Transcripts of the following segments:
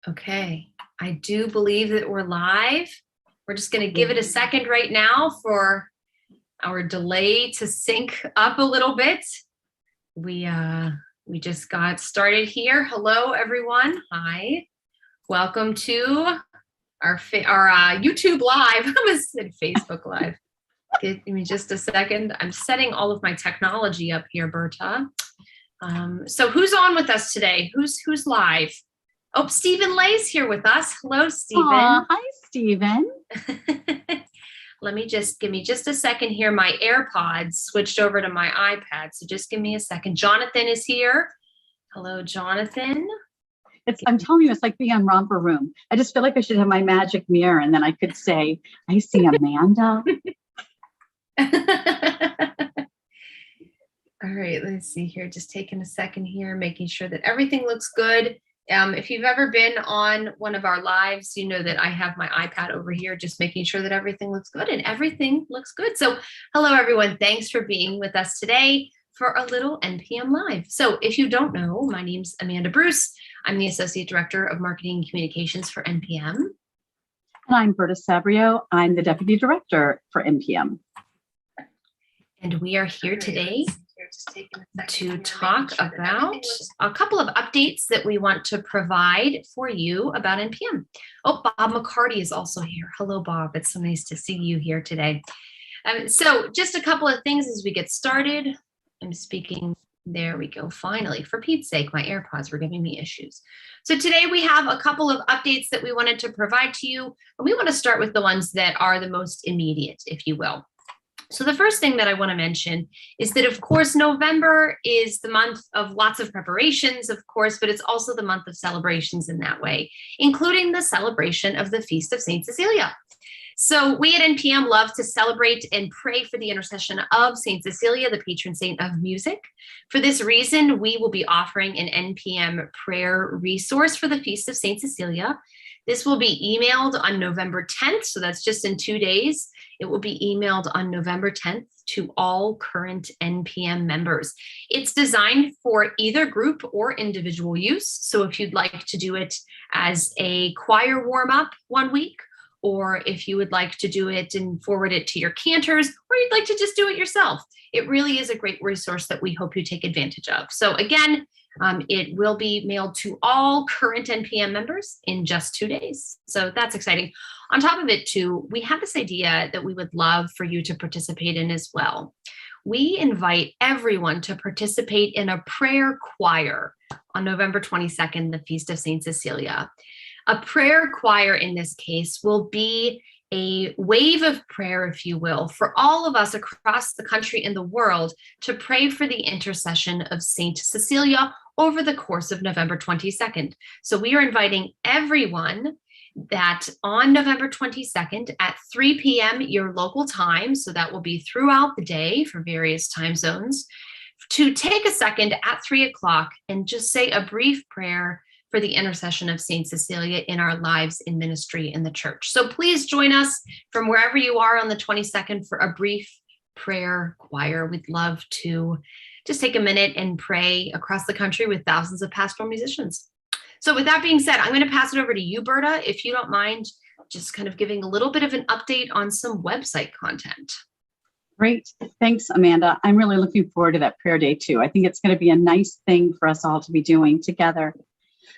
Okay, I do believe that we're live. We're just going to give it a second right now for our delay to sync up a little bit. We just got started here. Hello, everyone. Hi. Welcome to our YouTube Live. I almost said Facebook Live. Give me just a second. I'm setting all of my technology up here, Berta. So who's on with us today? Who's live? Oh, Stephen Lay's here with us. Hello, Stephen. Hi, Stephen. Give me just a second here. My AirPods switched over to my iPad, so just give me a second. Jonathan is here. Hello, Jonathan. I'm telling you, it's like being on Romper Room. I just feel like I should have my magic mirror, and then I could say, I see Amanda. All right, let's see here. Just taking a second here, making sure that everything looks good. If you've ever been on one of our lives, you know that I have my iPad over here, just making sure that everything looks good, and everything looks good. So hello, everyone. Thanks for being with us today for a little NPM Live. So if you don't know, my name's Amanda Bruce. I'm the Associate Director of Marketing and Communications for NPM. And I'm Berta Sabrio. I'm the Deputy Director for NPM. And we are here today to talk about a couple of updates that we want to provide for you about NPM. Oh, Bob McCarty is also here. Hello, Bob. It's so nice to see you here today. So just a couple of things as we get started. I'm speaking. There we go. Finally, for Pete's sake, my AirPods were giving me issues. So today we have a couple of updates that we wanted to provide to you. And we want to start with the ones that are the most immediate, if you will. So the first thing that I want to mention is that, of course, November is the month of lots of preparations, of course, but it's also the month of celebrations in that way, including the celebration of the Feast of St. Cecilia. So we at NPM love to celebrate and pray for the intercession of St. Cecilia, the patron saint of music. For this reason, we will be offering an NPM prayer resource for the Feast of St. Cecilia. This will be emailed on November 10th, so that's just in 2 days. It will be emailed on November 10th to all current NPM members. It's designed for either group or individual use. So if you'd like to do it as a choir warm-up 1 week, or if you would like to do it and forward it to your cantors, or you'd like to just do it yourself, it really is a great resource that we hope you take advantage of. So again, it will be mailed to all current NPM members in just 2 days. So that's exciting. On top of it, too, we have this idea that we would love for you to participate in as well. We invite everyone to participate in a prayer choir on November 22nd, the Feast of St. Cecilia. A prayer choir in this case will be a wave of prayer, if you will, for all of us across the country and the world to pray for the intercession of St. Cecilia over the course of November 22nd. So we are inviting everyone that on November 22nd at 3 p.m. your local time, so that will be throughout the day for various time zones, to take a second at 3 o'clock and just say a brief prayer for the intercession of St. Cecilia in our lives in ministry in the church. So please join us from wherever you are on the 22nd for a brief prayer choir. We'd love to just take a minute and pray across the country with thousands of pastoral musicians. So with that being said, I'm going to pass it over to you, Berta, if you don't mind just kind of giving a little bit of an update on some website content. Great. Thanks, Amanda. I'm really looking forward to that prayer day, too. I think it's going to be a nice thing for us all to be doing together.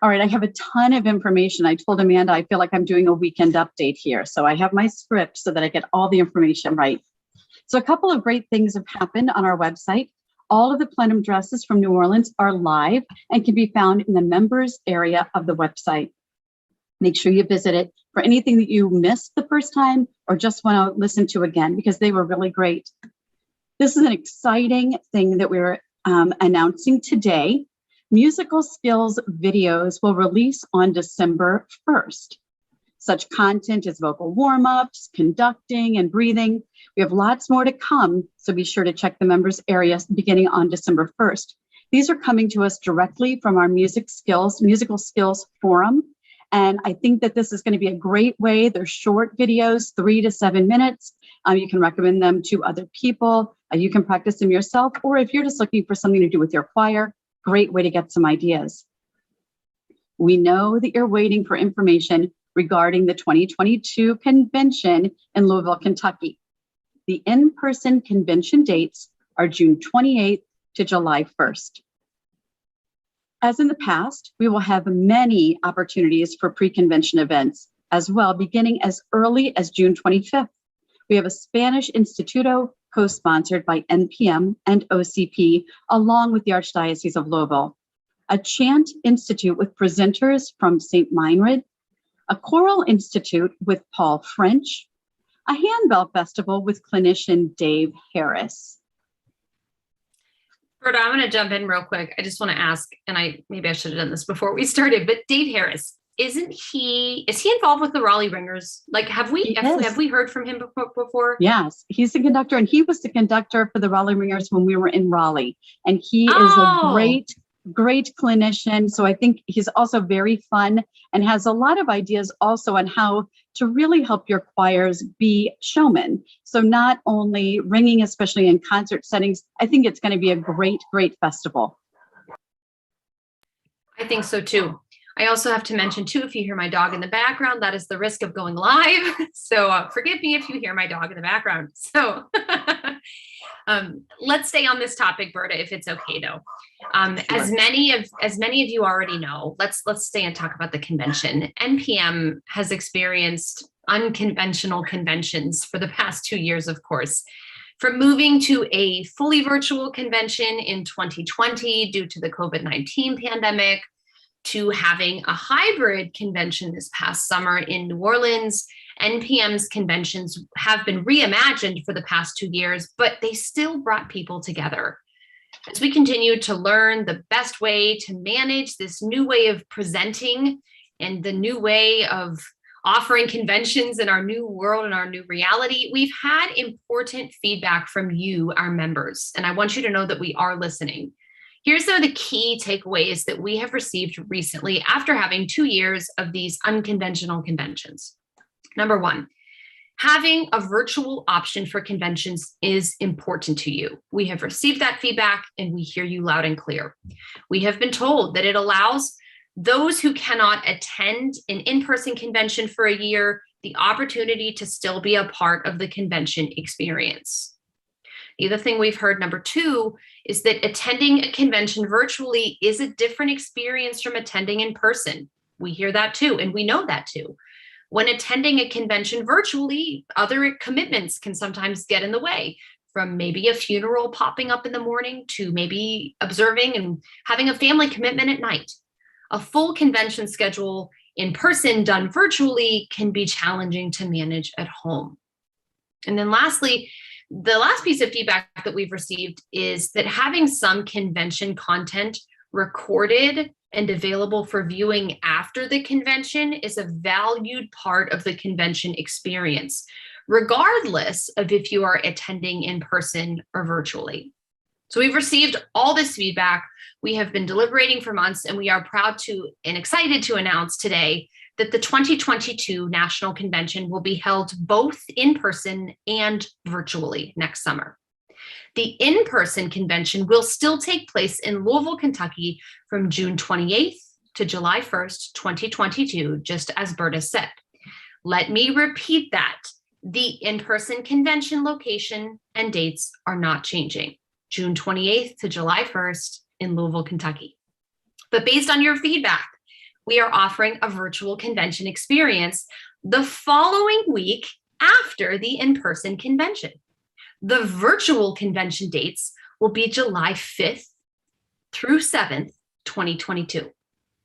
All right, I have a ton of information. I told Amanda I feel like I'm doing a weekend update here. So I have my script so that I get all the information right. So a couple of great things have happened on our website. All of the plenum dresses from New Orleans are live and can be found in the members area of the website. Make sure you visit it for anything that you missed the first time or just want to listen to again, because they were really great. This is an exciting thing that we're announcing today. Musical skills videos will release on December 1st. Such content as vocal warm-ups, conducting, and breathing. We have lots more to come, so be sure to check the members area beginning on December 1st. These are coming to us directly from our musical skills forum. And I think that this is going to be a great way. They're short videos, 3 to 7 minutes. You can recommend them to other people. You can practice them yourself, or if you're just looking for something to do with your choir, great way to get some ideas. we know that you're waiting for information regarding the 2022 convention in Louisville, Kentucky. The in-person convention dates are June 28th to July 1st. As in the past, we will have many opportunities for pre-convention events as well, beginning as early as June 25th. We have a Spanish Instituto co-sponsored by NPM and OCP, along with the Archdiocese of Louisville, a chant institute with presenters from St. Meinrad, a choral institute with Paul French, a handbell festival with clinician Dave Harris. Berta, I'm going to jump in real quick. I just want to ask, and maybe I should have done this before we started, but Dave Harris, is he involved with the Raleigh Ringers? Like, have we heard from him before? Yes, he's the conductor, and he was the conductor for the Raleigh Ringers when we were in Raleigh. And he is a great clinician. So I think he's also very fun and has a lot of ideas also on how to really help your choirs be showmen. So not only ringing, especially in concert settings, I think it's going to be a great festival. I think so too. I also have to mention too, if you hear my dog in the background, that is the risk of going live. So forgive me if you hear my dog in the background. So let's stay on this topic, Berta, if it's okay though. Sure. As many of you already know, let's stay and talk about the convention. NPM has experienced unconventional conventions for the past 2 years, of course. From moving to a fully virtual convention in 2020 due to the COVID-19 pandemic, to having a hybrid convention this past summer in New Orleans. NPM's conventions have been reimagined for the past 2 years, but they still brought people together. As we continue to learn the best way to manage this new way of presenting and the new way of offering conventions in our new world and our new reality, we've had important feedback from you, our members, and I want you to know that we are listening. Here's some of the key takeaways that we have received recently after having 2 years of these unconventional conventions. Number one, having a virtual option for conventions is important to you. We have received that feedback and we hear you loud and clear. We have been told that it allows those who cannot attend an in-person convention for a year the opportunity to still be a part of the convention experience. The other thing we've heard, number two, is that attending a convention virtually is a different experience from attending in person. We hear that too, and we know that too. When attending a convention virtually, other commitments can sometimes get in the way, from maybe a funeral popping up in the morning to maybe observing and having a family commitment at night. A full convention schedule in person done virtually can be challenging to manage at home. And then lastly, the last piece of feedback that we've received is that having some convention content recorded and available for viewing after the convention is a valued part of the convention experience, regardless of if you are attending in person or virtually. So we've received all this feedback. We have been deliberating for months, and we are proud to and excited to announce today that the 2022 National Convention will be held both in person and virtually next summer. The in-person convention will still take place in Louisville, Kentucky from June 28th to July 1st, 2022, just as Berta said. Let me repeat that. The in-person convention location and dates are not changing. June 28th to July 1st in Louisville, Kentucky. But based on your feedback, we are offering a virtual convention experience the following week after the in-person convention. The virtual convention dates will be July 5th through 7th, 2022.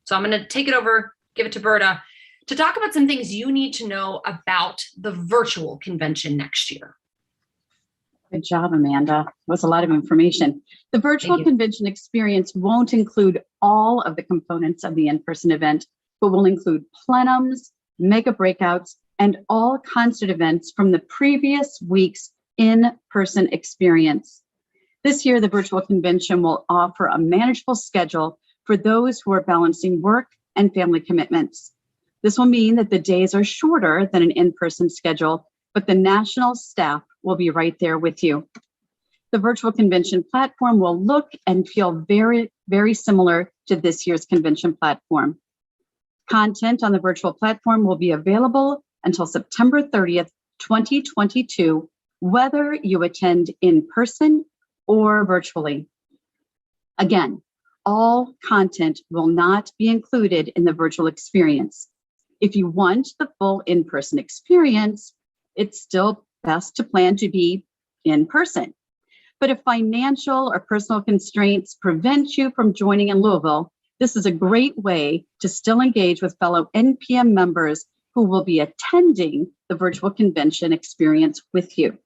So I'm going to take it over, give it to Berta to talk about some things you need to know about the virtual convention next year. Good job, Amanda. That was a lot of information. The virtual convention experience won't include all of the components of the in-person event, but will include plenums, mega breakouts, and all concert events from the previous week's in-person experience. This year, the virtual convention will offer a manageable schedule for those who are balancing work and family commitments. This will mean that the days are shorter than an in-person schedule, but the national staff will be right there with you. The virtual convention platform will look and feel very, very similar to this year's convention platform. Content on the virtual platform will be available until September 30th, 2022, whether you attend in person or virtually. Again, all content will not be included in the virtual experience. If you want the full in-person experience, it's still best to plan to be in person. But if financial or personal constraints prevent you from joining in Louisville, this is a great way to still engage with fellow NPM members who will be attending the virtual convention experience with you.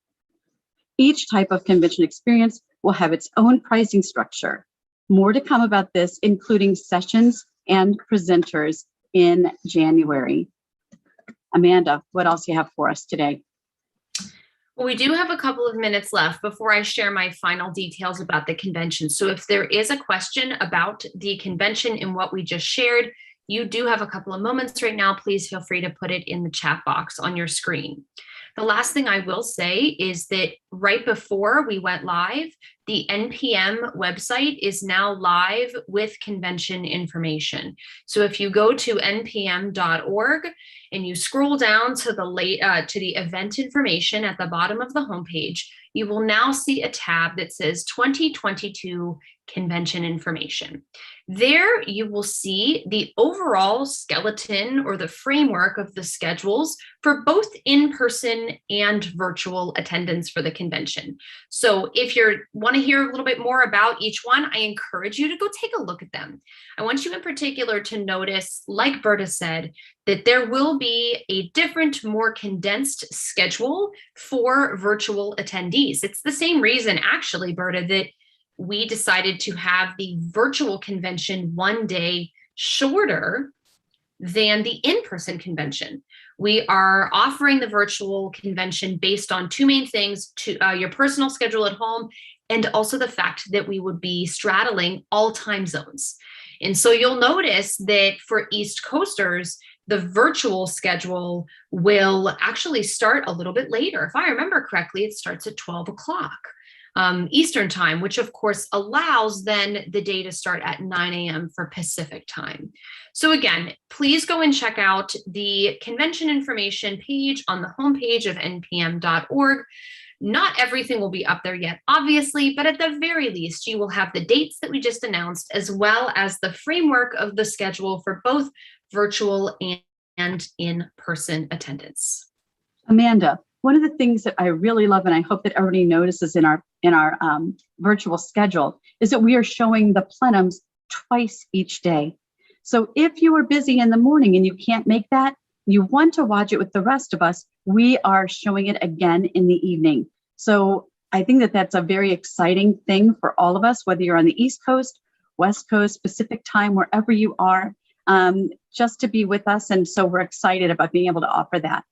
Each type of convention experience will have its own pricing structure. More to come about this, including sessions and presenters in January. Amanda, what else do you have for us today? Well, we do have a couple of minutes left before I share my final details about the convention. So if there is a question about the convention and what we just shared, you do have a couple of moments right now. Please feel free to put it in the chat box on your screen. The last thing I will say is that right before we went live, the NPM website is now live with convention information. So if you go to npm.org and you scroll down to the event information at the bottom of the homepage, you will now see a tab that says 2022 convention information. There you will see the overall skeleton or the framework of the schedules for both in-person and virtual attendance for the convention. So if you want to hear a little bit more about each one, I encourage you to go take a look at them. I want you in particular to notice, like Berta said, that there will be a different, more condensed schedule for virtual attendees. It's the same reason, actually, Berta, that we decided to have the virtual convention one day shorter than the in-person convention. We are offering the virtual convention based on two main things, your personal schedule at home, and also the fact that we would be straddling all time zones. And so you'll notice that for East Coasters, the virtual schedule will actually start a little bit later. If I remember correctly, it starts at 12 o'clock. Eastern time, which of course allows then the day to start at 9 a.m. for Pacific time. So again, please go and check out the convention information page on the homepage of npm.org. Not everything will be up there yet, obviously, but at the very least, you will have the dates that we just announced, as well as the framework of the schedule for both virtual and in-person attendance. Amanda, one of the things that I really love, and I hope that everybody notices in our virtual schedule, is that we are showing the plenums twice each day. So if you are busy in the morning and you can't make that, you want to watch it with the rest of us, we are showing it again in the evening. So I think that that's a very exciting thing for all of us, whether you're on the East Coast, West Coast, Pacific time, wherever you are, just to be with us. And so we're excited about being able to offer that.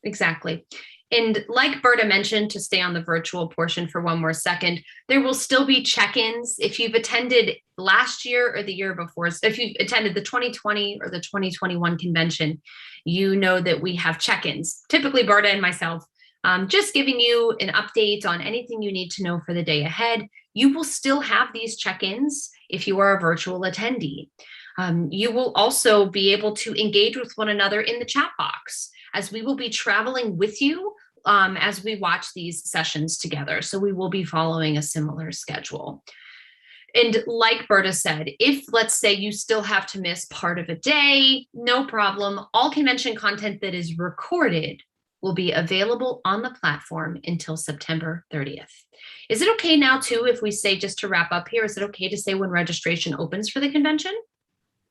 Exactly. And like Berta mentioned, to stay on the virtual portion for one more second, there will still be check-ins. If you've attended last year or the year before, if you've attended the 2020 or the 2021 convention, you know that we have check-ins, typically Berta and myself, just giving you an update on anything you need to know for the day ahead. You will still have these check-ins if you are a virtual attendee. You will also be able to engage with one another in the chat box, as we will be traveling with you as we watch these sessions together. So we will be following a similar schedule. And like Berta said, if let's say you still have to miss part of a day, no problem. All convention content that is recorded will be available on the platform until September 30th. Is it okay now too, if we say, just to wrap up here, is it okay to say when registration opens for the convention?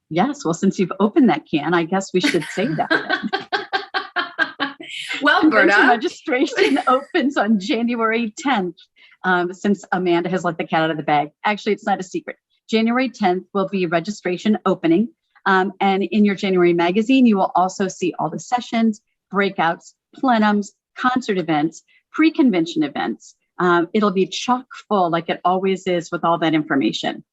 Yes, well, since you've opened that can, I guess we should say that. Well, Berta, registration opens on January 10th, since Amanda has let the cat out of the bag. Actually, it's not a secret. January 10th will be registration opening. And in your January magazine, you will also see all the sessions, breakouts, plenums, concert events, pre-convention events. It'll be chock full like it always is with all that information.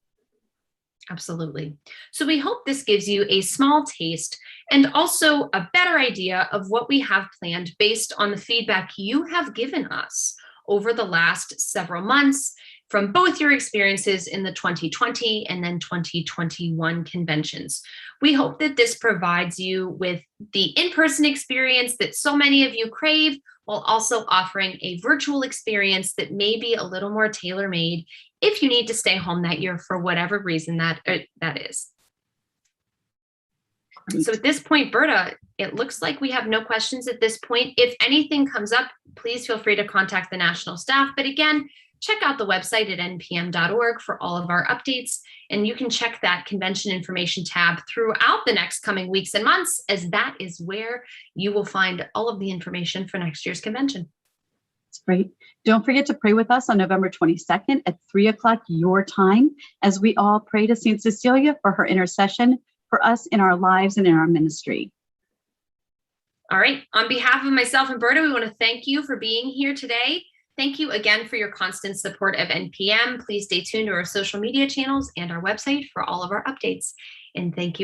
Absolutely. So we hope this gives you a small taste and also a better idea of what we have planned based on the feedback you have given us over the last several months from both your experiences in the 2020 and then 2021 conventions. We hope that this provides you with the in-person experience that so many of you crave, while also offering a virtual experience that may be a little more tailor-made if you need to stay home that year for whatever reason that is. So at this point, Berta, it looks like we have no questions at this point. If anything comes up, please feel free to contact the national staff. But again, check out the website at npm.org for all of our updates. And you can check that convention information tab throughout the next coming weeks and months, as that is where you will find all of the information for next year's convention. That's great. Don't forget to pray with us on November 22nd at 3 o'clock your time, as we all pray to St. Cecilia for her intercession for us in our lives and in our ministry. All right. On behalf of myself and Berta, we want to thank you for being here today. Thank you again for your constant support of NPM. Please stay tuned to our social media channels and our website for all of our updates. And thank you.